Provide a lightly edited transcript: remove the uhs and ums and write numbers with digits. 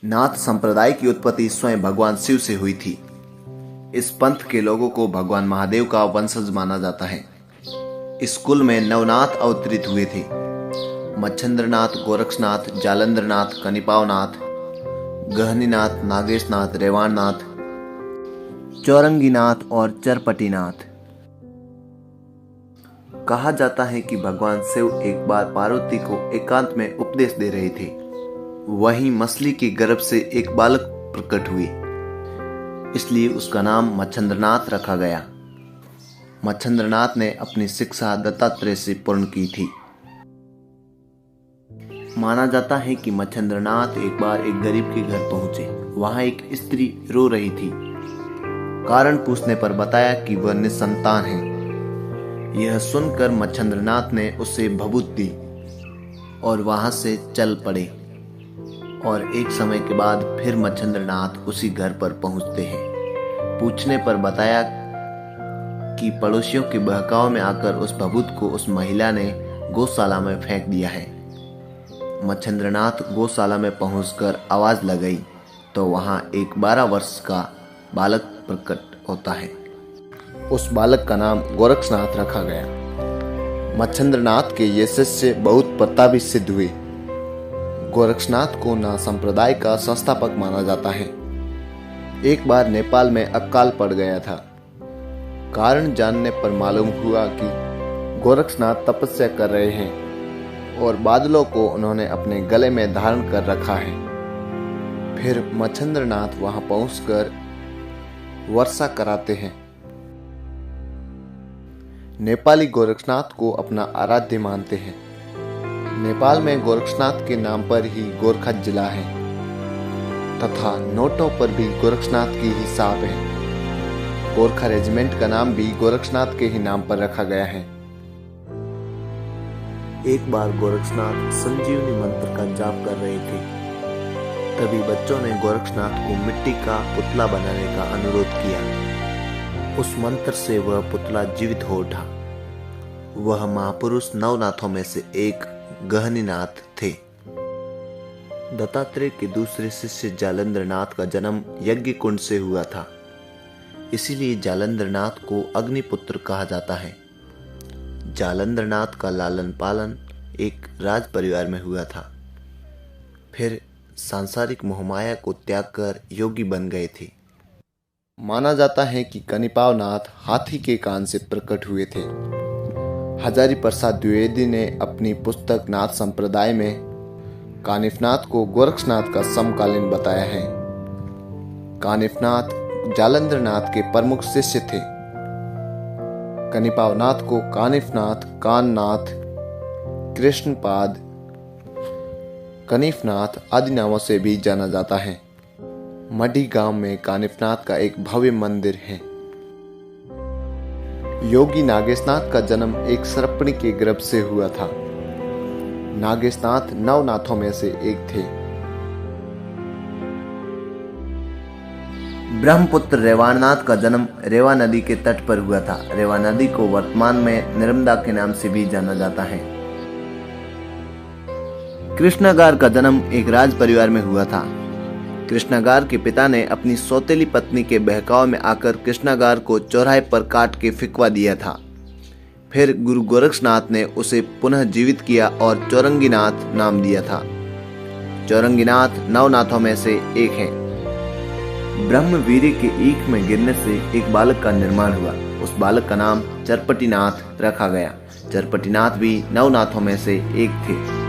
नाथ संप्रदाय की उत्पत्ति स्वयं भगवान शिव से हुई थी। इस पंथ के लोगों को भगवान महादेव का वंशज माना जाता है। इस कुल में नवनाथ अवतरित हुए थे। मच्छंद्रनाथ, गोरक्षनाथ, जालंधरनाथ, कनिपावनाथ, गहनीनाथ, नागेशनाथ, रेवाणनाथ, चौरंगीनाथ और चरपटीनाथ। कहा जाता है कि भगवान शिव एक बार पार्वती को एकांत में उपदेश दे रहे थे। वहीं मछली के गर्भ से एक बालक प्रकट हुए, इसलिए उसका नाम मच्छंद्रनाथ रखा गया। मच्छंद्रनाथ ने अपनी शिक्षा दत्तात्रेय से पूर्ण की थी। माना जाता है कि मच्छंद्रनाथ एक बार एक गरीब के घर पहुंचे। वहां एक स्त्री रो रही थी। कारण पूछने पर बताया कि वह निसंतान है। यह सुनकर मच्छंद्रनाथ ने उसे भभूत दी और वहां से चल पड़े। और एक समय के बाद फिर मच्छंद्रनाथ उसी घर पर पहुंचते हैं। पूछने पर बताया कि पड़ोसियों के बहकाव में आकर उस भभूत को उस महिला ने गौशाला में फेंक दिया है। मच्छंद्रनाथ गौशाला में पहुंचकर आवाज लगाई तो वहां एक 12 वर्ष का बालक प्रकट होता है। उस बालक का नाम गोरक्षनाथ रखा गया। मच्छंद्रनाथ के ये शिष्य बहुत प्रतापी सिद्ध हुए। गोरक्षनाथ को नाथ संप्रदाय का संस्थापक माना जाता है। एक बार नेपाल में अकाल पड़ गया था। कारण जानने पर मालूम हुआ कि गोरक्षनाथ तपस्या कर रहे हैं और बादलों को उन्होंने अपने गले में धारण कर रखा है। फिर मच्छंद्रनाथ वहां पहुंचकर वर्षा कराते हैं। नेपाली गोरक्षनाथ को अपना आराध्य मानते हैं। नेपाल में गोरक्षनाथ के नाम पर ही गोरखा जिला है तथा नोटों पर भी गोरक्षनाथ की ही छाप है। गोरखा रेजिमेंट का नाम भी गोरक्षनाथ के ही नाम पर रखा गया है। एक बार गोरक्षनाथ संजीवनी मंत्र का जाप कर रहे थे। तभी बच्चों ने गोरक्षनाथ को मिट्टी का पुतला बनाने का अनुरोध किया। उस मंत्र से वह पुतला जीवित हो उठा। वह महापुरुष नवनाथों में से एक गहनीनाथ थे। दत्तात्रेय के दूसरे शिष्य जालंधरनाथ का जन्म यज्ञ कुंड से हुआ था। इसीलिए जालंधरनाथ को अग्निपुत्र कहा जाता है। जालंधरनाथ का लालन पालन एक राज परिवार में हुआ था। फिर सांसारिक मोहमाया को त्याग कर योगी बन गए थे। माना जाता है कि कनिपावनाथ हाथी के कान से प्रकट हुए थे। हजारी प्रसाद द्विवेदी ने अपनी पुस्तक नाथ संप्रदाय में कानिफनाथ को गोरक्षनाथ का समकालीन बताया है। कानिफनाथ जालंधरनाथ के प्रमुख शिष्य थे। कनिपावनाथ को कानिफनाथ, काननाथ, कृष्णपाद, कनिफनाथ आदि नामों से भी जाना जाता है। मढ़ी गांव में कानिफनाथ का एक भव्य मंदिर है। योगी नागेशनाथ का जन्म एक सर्पणी के गर्भ से हुआ था। नागेशनाथ नवनाथों में से एक थे। ब्रह्मपुत्र रेवाणनाथ का जन्म रेवा नदी के तट पर हुआ था। रेवा नदी को वर्तमान में नर्मदा के नाम से भी जाना जाता है। कृष्णागार का जन्म एक राज परिवार में हुआ था। कृष्णागार के पिता ने अपनी सौतेली पत्नी के बहकाव में आकर कृष्णागार को चौराहे पर काट के फिकवा दिया था। फिर गुरु गोरक्षनाथ ने उसे पुनः जीवित किया और चौरंगीनाथ नाम दिया था। चौरंगीनाथ नवनाथों में से एक है। ब्रह्मवीर्य के ईख में गिरने से एक बालक का निर्माण हुआ। उस बालक का नाम चरपटीनाथ रखा गया। चरपटीनाथ भी नवनाथों में से एक थे।